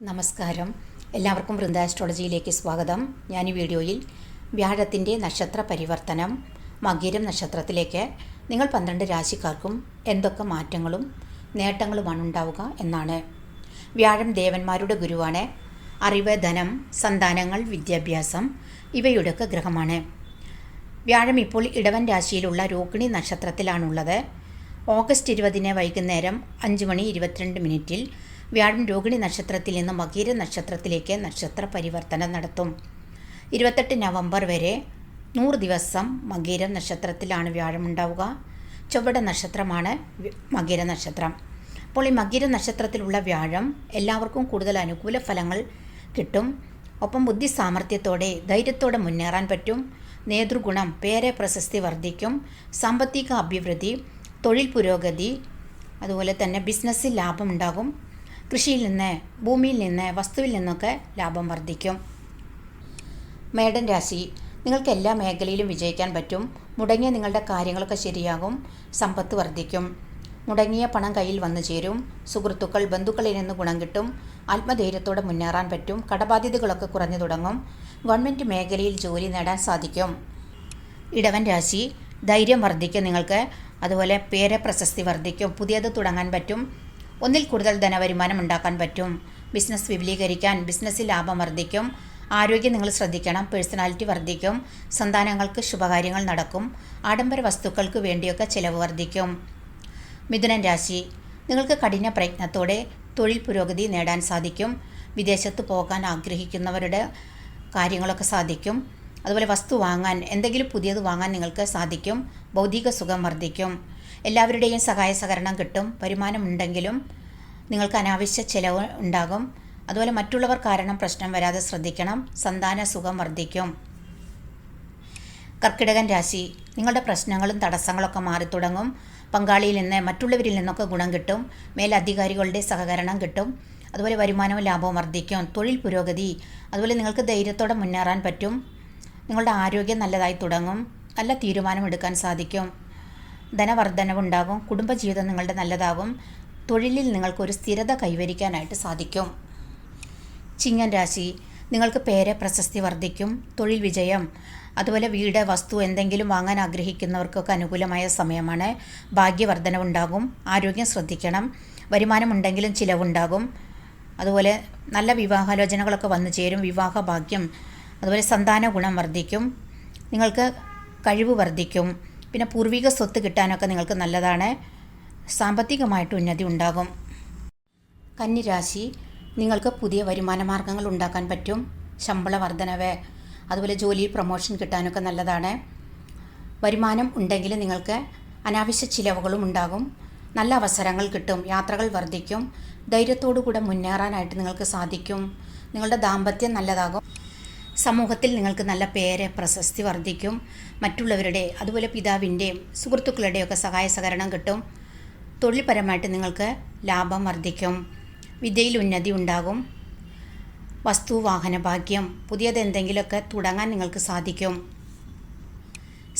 നമസ്കാരം. എല്ലാവർക്കും വൃന്ദ ആസ്ട്രോളജിയിലേക്ക് സ്വാഗതം. ഞാൻ ഈ വീഡിയോയിൽ വ്യാഴത്തിൻ്റെ നക്ഷത്ര പരിവർത്തനം മകീരം നക്ഷത്രത്തിലേക്ക് നിങ്ങൾ 12 രാശിക്കാർക്കും എന്തൊക്കെ മാറ്റങ്ങളും നേട്ടങ്ങളുമാണ് ഉണ്ടാവുക എന്നാണ്. വ്യാഴം ദേവന്മാരുടെ ഗുരുവാണ്. അറിവ്, ധനം, സന്താനങ്ങൾ, വിദ്യാഭ്യാസം ഇവയുടെയൊക്കെ ഗ്രഹമാണ്. വ്യാഴം ഇപ്പോൾ ഇടവൻ രാശിയിലുള്ള രോഹിണി നക്ഷത്രത്തിലാണുള്ളത്. ഓഗസ്റ്റ് 20 വൈകുന്നേരം 5:22 വ്യാഴം രോഹിണി നക്ഷത്രത്തിൽ നിന്ന് മകീര നക്ഷത്രത്തിലേക്ക് നക്ഷത്ര പരിവർത്തനം നടത്തും. 28 നവംബർ വരെ 100 ദിവസം മകീര നക്ഷത്രത്തിലാണ് വ്യാഴം ഉണ്ടാവുക. ചൊവ്വയുടെ നക്ഷത്രമാണ് മകീര നക്ഷത്രം. അപ്പോൾ ഈ മകീര നക്ഷത്രത്തിലുള്ള വ്യാഴം എല്ലാവർക്കും കൂടുതൽ അനുകൂല ഫലങ്ങൾ കിട്ടും. ഒപ്പം ബുദ്ധി സാമർഥ്യത്തോടെ ധൈര്യത്തോടെ മുന്നേറാൻ പറ്റും. നേതൃഗുണം, പേരെ പ്രശസ്തി വർദ്ധിക്കും. സാമ്പത്തിക അഭിവൃദ്ധി, തൊഴിൽ പുരോഗതി, അതുപോലെ തന്നെ ബിസിനസ്സിൽ ലാഭം ഉണ്ടാകും. കൃഷിയിൽ നിന്ന്, ഭൂമിയിൽ നിന്ന്, വസ്തുവിൽ നിന്നൊക്കെ ലാഭം വർദ്ധിക്കും. മേടൻ രാശി, നിങ്ങൾക്ക് എല്ലാ മേഖലയിലും വിജയിക്കാൻ പറ്റും. മുടങ്ങിയ നിങ്ങളുടെ കാര്യങ്ങളൊക്കെ ശരിയാകും. സമ്പത്ത് വർദ്ധിക്കും. മുടങ്ങിയ പണം കയ്യിൽ വന്നു ചേരും. സുഹൃത്തുക്കൾ, ബന്ധുക്കളിൽ നിന്ന് ഗുണം കിട്ടും. ആത്മധൈര്യത്തോടെ മുന്നേറാൻ പറ്റും. കടബാധ്യതകളൊക്കെ കുറഞ്ഞു തുടങ്ങും. ഗവൺമെൻറ് മേഖലയിൽ ജോലി നേടാൻ സാധിക്കും. ഇടവൻ രാശി, ധൈര്യം വർദ്ധിക്കും നിങ്ങൾക്ക്. അതുപോലെ പേര് പ്രശസ്തി വർദ്ധിക്കും. പുതിയത് തുടങ്ങാൻ പറ്റും. ഒന്നിൽ കൂടുതൽ ധനവരുമാനം ഉണ്ടാക്കാൻ പറ്റും. ബിസിനസ് വിപുലീകരിക്കാൻ, ബിസിനസ്സിൽ ലാഭം വർദ്ധിക്കും. ആരോഗ്യം നിങ്ങൾ ശ്രദ്ധിക്കണം. പേഴ്സണാലിറ്റി വർദ്ധിക്കും. സന്താനങ്ങൾക്ക് ശുഭകാര്യങ്ങൾ നടക്കും. ആഡംബര വസ്തുക്കൾക്ക് വേണ്ടിയൊക്കെ ചിലവ് വർദ്ധിക്കും. മിഥുനൻ രാശി, നിങ്ങൾക്ക് കഠിന പ്രയത്നത്തോടെ തൊഴിൽ പുരോഗതി നേടാൻ സാധിക്കും. വിദേശത്ത് പോകാൻ ആഗ്രഹിക്കുന്നവരുടെ കാര്യങ്ങളൊക്കെ സാധിക്കും. അതുപോലെ വസ്തു വാങ്ങാൻ, എന്തെങ്കിലും പുതിയത് വാങ്ങാൻ നിങ്ങൾക്ക് സാധിക്കും. ഭൗതിക സുഖം വർദ്ധിക്കും. എല്ലാവരുടെയും സഹായ സഹകരണം കിട്ടും. വരുമാനം ഉണ്ടെങ്കിലും നിങ്ങൾക്ക് അനാവശ്യ ചിലവ് ഉണ്ടാകും. അതുപോലെ മറ്റുള്ളവർ കാരണം പ്രശ്നം വരാതെ ശ്രദ്ധിക്കണം. സന്താന സുഖം വർദ്ധിക്കും. കർക്കിടകൻ രാശി, നിങ്ങളുടെ പ്രശ്നങ്ങളും തടസ്സങ്ങളൊക്കെ മാറിത്തുടങ്ങും. പങ്കാളിയിൽ നിന്ന്, മറ്റുള്ളവരിൽ നിന്നൊക്കെ ഗുണം കിട്ടും. മേലധികാരികളുടെ സഹകരണം കിട്ടും. അതുപോലെ വരുമാനവും ലാഭവും വർദ്ധിക്കും. തൊഴിൽ പുരോഗതി, അതുപോലെ നിങ്ങൾക്ക് ധൈര്യത്തോടെ മുന്നേറാൻ പറ്റും. നിങ്ങളുടെ ആരോഗ്യം നല്ലതായി തുടങ്ങും. നല്ല തീരുമാനമെടുക്കാൻ സാധിക്കും. ധനവർദ്ധനവുണ്ടാകും. കുടുംബജീവിതം നിങ്ങളുടെ നല്ലതാകും. തൊഴിലിൽ നിങ്ങൾക്കൊരു സ്ഥിരത കൈവരിക്കാനായിട്ട് സാധിക്കും. ചിങ്ങൻ രാശി, നിങ്ങൾക്ക് പേര് പ്രശസ്തി വർദ്ധിക്കും. തൊഴിൽ വിജയം, അതുപോലെ വീട്, വസ്തു എന്തെങ്കിലും വാങ്ങാൻ ആഗ്രഹിക്കുന്നവർക്കൊക്കെ അനുകൂലമായ സമയമാണ്. ഭാഗ്യവർദ്ധനവുണ്ടാകും. ആരോഗ്യം ശ്രദ്ധിക്കണം. വരുമാനമുണ്ടെങ്കിലും ചിലവുണ്ടാകും. അതുപോലെ നല്ല വിവാഹാലോചനകളൊക്കെ വന്നു ചേരും. വിവാഹ ഭാഗ്യം, അതുപോലെ സന്താന ഗുണം വർദ്ധിക്കും. നിങ്ങൾക്ക് കഴിവ് വർദ്ധിക്കും. പിന്നെ പൂർവിക സ്വത്ത് കിട്ടാനൊക്കെ നിങ്ങൾക്ക് നല്ലതാണ്. സാമ്പത്തികമായിട്ട് ഉന്നതി ഉണ്ടാകും. കന്നി രാശി, നിങ്ങൾക്ക് പുതിയ വരുമാന മാർഗ്ഗങ്ങൾ ഉണ്ടാക്കാൻ പറ്റും. ശമ്പള വർധനവ്, അതുപോലെ ജോലിയിൽ പ്രൊമോഷൻ കിട്ടാനൊക്കെ നല്ലതാണ്. വരുമാനം ഉണ്ടെങ്കിൽ നിങ്ങൾക്ക് അനാവശ്യ ചിലവുകളും ഉണ്ടാകും. നല്ല അവസരങ്ങൾ കിട്ടും. യാത്രകൾ വർദ്ധിക്കും. ധൈര്യത്തോടു കൂടെ മുന്നേറാനായിട്ട് നിങ്ങൾക്ക് സാധിക്കും. നിങ്ങളുടെ ദാമ്പത്യം നല്ലതാകും. സമൂഹത്തിൽ നിങ്ങൾക്ക് നല്ല പേര് പ്രശസ്തി വർദ്ധിക്കും. മറ്റുള്ളവരുടെ, അതുപോലെ പിതാവിൻ്റെയും സുഹൃത്തുക്കളുടെയൊക്കെ സഹായ സഹകരണം കിട്ടും. തൊഴിൽപരമായിട്ട് നിങ്ങൾക്ക് ലാഭം വർദ്ധിക്കും. വിദ്യയിൽ ഉന്നതി ഉണ്ടാകും. വസ്തു വാഹന ഭാഗ്യം, പുതിയത് എന്തെങ്കിലുമൊക്കെ തുടങ്ങാൻ നിങ്ങൾക്ക് സാധിക്കും.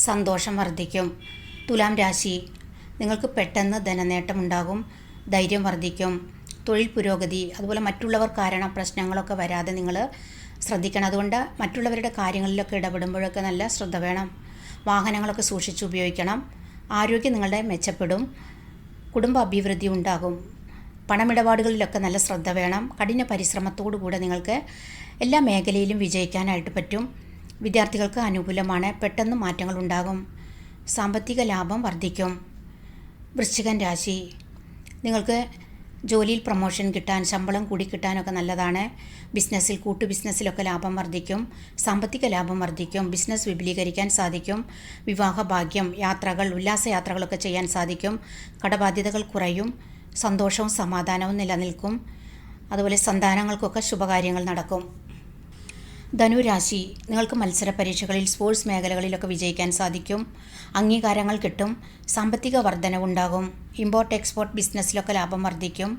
സന്തോഷം വർദ്ധിക്കും. തുലാം രാശി, നിങ്ങൾക്ക് പെട്ടെന്ന് ധനനേട്ടം ഉണ്ടാകും. ധൈര്യം വർദ്ധിക്കും. തൊഴിൽ പുരോഗതി, അതുപോലെ മറ്റുള്ളവർ കാരണം പ്രശ്നങ്ങളൊക്കെ വരാതെ നിങ്ങൾ ശ്രദ്ധിക്കണം. അതുകൊണ്ട് മറ്റുള്ളവരുടെ കാര്യങ്ങളിലൊക്കെ ഇടപെടുമ്പോഴൊക്കെ നല്ല ശ്രദ്ധ വേണം. വാഹനങ്ങളൊക്കെ സൂക്ഷിച്ച് ഉപയോഗിക്കണം. ആരോഗ്യം നിങ്ങളുടെ മെച്ചപ്പെടും. കുടുംബ അഭിവൃദ്ധി ഉണ്ടാകും. പണമിടപാടുകളിലൊക്കെ നല്ല ശ്രദ്ധ വേണം. കഠിന പരിശ്രമത്തോടു കൂടെ നിങ്ങൾക്ക് എല്ലാ മേഖലയിലും വിജയിക്കാനായിട്ട് പറ്റും. വിദ്യാർത്ഥികൾക്ക് അനുകൂലമാണ്. പെട്ടെന്ന് മാറ്റങ്ങൾ ഉണ്ടാകും. സാമ്പത്തിക ലാഭം വർദ്ധിക്കും. വൃശ്ചികൻ രാശി, നിങ്ങൾക്ക് ജോലിയിൽ പ്രൊമോഷൻ കിട്ടാൻ, ശമ്പളം കൂടി കിട്ടാനൊക്കെ നല്ലതാണ്. ബിസിനസ്സിൽ, കൂട്ടു ബിസിനസ്സിലൊക്കെ ലാഭം വർദ്ധിക്കും. സാമ്പത്തിക ലാഭം വർദ്ധിക്കും. ബിസിനസ് വിപുലീകരിക്കാൻ സാധിക്കും. വിവാഹ ഭാഗ്യം, യാത്രകൾ, ഉല്ലാസയാത്രകളൊക്കെ ചെയ്യാൻ സാധിക്കും. കടബാധ്യതകൾ കുറയും. സന്തോഷവും സമാധാനവും നിലനിൽക്കും. അതുപോലെ സന്താനങ്ങൾക്കൊക്കെ ശുഭകാര്യങ്ങൾ നടക്കും. ധനുരാശി, നിങ്ങൾക്ക് മത്സര പരീക്ഷകളിൽ, സ്പോർട്സ് മേഖലകളിലൊക്കെ വിജയിക്കാൻ സാധിക്കും. അംഗീകാരങ്ങൾ കിട്ടും. സാമ്പത്തിക വർധനവുണ്ടാകും. ഇമ്പോർട്ട് എക്സ്പോർട്ട് ബിസിനസ്സിലൊക്കെ ലാഭം വർദ്ധിക്കും.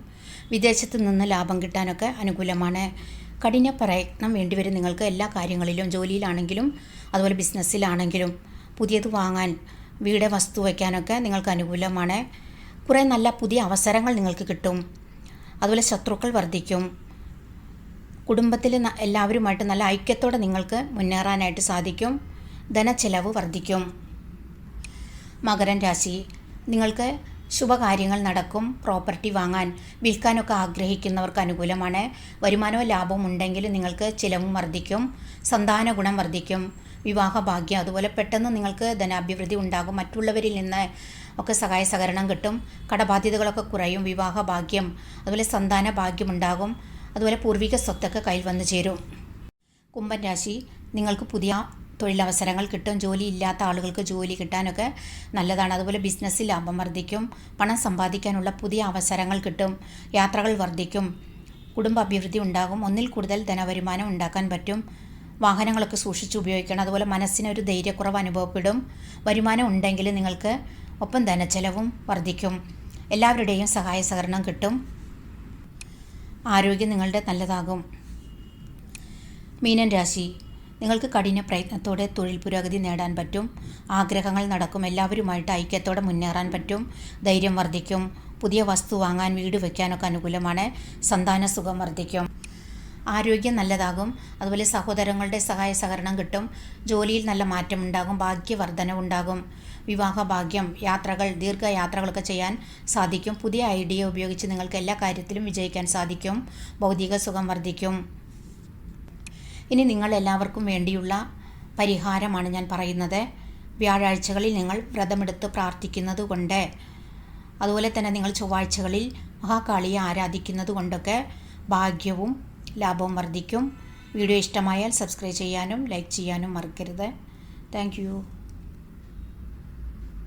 വിദേശത്ത് നിന്ന് ലാഭം കിട്ടാനൊക്കെ അനുകൂലമാണ്. കഠിന പ്രയത്നം വേണ്ടിവരും നിങ്ങൾക്ക് എല്ലാ കാര്യങ്ങളിലും. ജോലിയിലാണെങ്കിലും അതുപോലെ ബിസിനസ്സിലാണെങ്കിലും. പുതിയത് വാങ്ങാൻ, വീട്, വസ്തു വയ്ക്കാനൊക്കെ നിങ്ങൾക്ക് അനുകൂലമാണ്. കുറേ നല്ല പുതിയ അവസരങ്ങൾ നിങ്ങൾക്ക് കിട്ടും. അതുപോലെ ശത്രുക്കൾ വർദ്ധിക്കും. കുടുംബത്തിൽ എല്ലാവരുമായിട്ട് നല്ല ഐക്യത്തോടെ നിങ്ങൾക്ക് മുന്നേറാനായിട്ട് സാധിക്കും. ധനച്ചെലവ് വർദ്ധിക്കും. മകരം രാശി, നിങ്ങൾക്ക് ശുഭകാര്യങ്ങൾ നടക്കും. പ്രോപ്പർട്ടി വാങ്ങാൻ വിൽക്കാനൊക്കെ ആഗ്രഹിക്കുന്നവർക്ക് അനുകൂലമാണ്. വരുമാനവും ലാഭവും ഉണ്ടെങ്കിൽ നിങ്ങൾക്ക് ചിലവും വർദ്ധിക്കും. സന്താന ഗുണം വർദ്ധിക്കും. വിവാഹ ഭാഗ്യം, അതുപോലെ പെട്ടെന്ന് നിങ്ങൾക്ക് ധനാഭിവൃദ്ധി ഉണ്ടാകും. മറ്റുള്ളവരിൽ നിന്ന് ഒക്കെ സഹായ സഹകരണം കിട്ടും. കടബാധ്യതകളൊക്കെ കുറയും. വിവാഹ ഭാഗ്യം, അതുപോലെ സന്താന ഭാഗ്യം ഉണ്ടാകും. അതുപോലെ പൂർവിക സ്വത്തൊക്കെ കയ്യിൽ വന്നു ചേരും. കുംഭൻ രാശി, നിങ്ങൾക്ക് പുതിയ തൊഴിലവസരങ്ങൾ കിട്ടും. ജോലി ഇല്ലാത്ത ആളുകൾക്ക് ജോലി കിട്ടാനൊക്കെ നല്ലതാണ്. അതുപോലെ ബിസിനസ്സിൽ ലാഭം വർദ്ധിക്കും. പണം സമ്പാദിക്കാനുള്ള പുതിയ അവസരങ്ങൾ കിട്ടും. യാത്രകൾ വർദ്ധിക്കും. കുടുംബ അഭിവൃദ്ധി ഉണ്ടാകും. ഒന്നിൽ കൂടുതൽ ധനവരുമാനം ഉണ്ടാക്കാൻ പറ്റും. വാഹനങ്ങളൊക്കെ സൂക്ഷിച്ച് ഉപയോഗിക്കണം. അതുപോലെ മനസ്സിനൊരു ധൈര്യക്കുറവ് അനുഭവപ്പെടും. വരുമാനം ഉണ്ടെങ്കിൽ നിങ്ങൾക്ക് ഒപ്പം ധനച്ചെലവും വർദ്ധിക്കും. എല്ലാവരുടെയും സഹായ സഹകരണം കിട്ടും. ആരോഗ്യം നിങ്ങളുടെ നല്ലതാകും. മീനൻ രാശി, നിങ്ങൾക്ക് കഠിന പ്രയത്നത്തോടെ തൊഴിൽ പുരോഗതി നേടാൻ പറ്റും. ആഗ്രഹങ്ങൾ നടക്കും. എല്ലാവരുമായിട്ട് ഐക്യത്തോടെ മുന്നേറാൻ പറ്റും. ധൈര്യം വർദ്ധിക്കും. പുതിയ വസ്തു വാങ്ങാൻ, വീട് വയ്ക്കാനൊക്കെ അനുകൂലമാണ്. സന്താന സുഖം വർദ്ധിക്കും. ആരോഗ്യം നല്ലതാകും. അതുപോലെ സഹോദരങ്ങളുടെ സഹായ സഹകരണം കിട്ടും. ജോലിയിൽ നല്ല മാറ്റമുണ്ടാകും. ഭാഗ്യവർദ്ധനവുണ്ടാകും. വിവാഹ ഭാഗ്യം, യാത്രകൾ, ദീർഘയാത്രകളൊക്കെ ചെയ്യാൻ സാധിക്കും. പുതിയ ഐഡിയ ഉപയോഗിച്ച് നിങ്ങൾക്ക് എല്ലാ കാര്യത്തിലും വിജയിക്കാൻ സാധിക്കും. ഭൗതിക സുഖം വർദ്ധിക്കും. ഇനി നിങ്ങൾ എല്ലാവർക്കും വേണ്ടിയുള്ള പരിഹാരമാണ് ഞാൻ പറയുന്നത്. വ്യാഴാഴ്ചകളിൽ നിങ്ങൾ വ്രതമെടുത്ത് പ്രാർത്ഥിക്കുന്നത് കൊണ്ട്, അതുപോലെ തന്നെ നിങ്ങൾ ചൊവ്വാഴ്ചകളിൽ മഹാകാളിയെ ആരാധിക്കുന്നത് കൊണ്ടൊക്കെ ഭാഗ്യവും ലാഭവും വർദ്ധിക്കും. വീഡിയോ ഇഷ്ടമായാൽ സബ്സ്ക്രൈബ് ചെയ്യാനും ലൈക്ക് ചെയ്യാനും മറക്കരുത്. Thank you.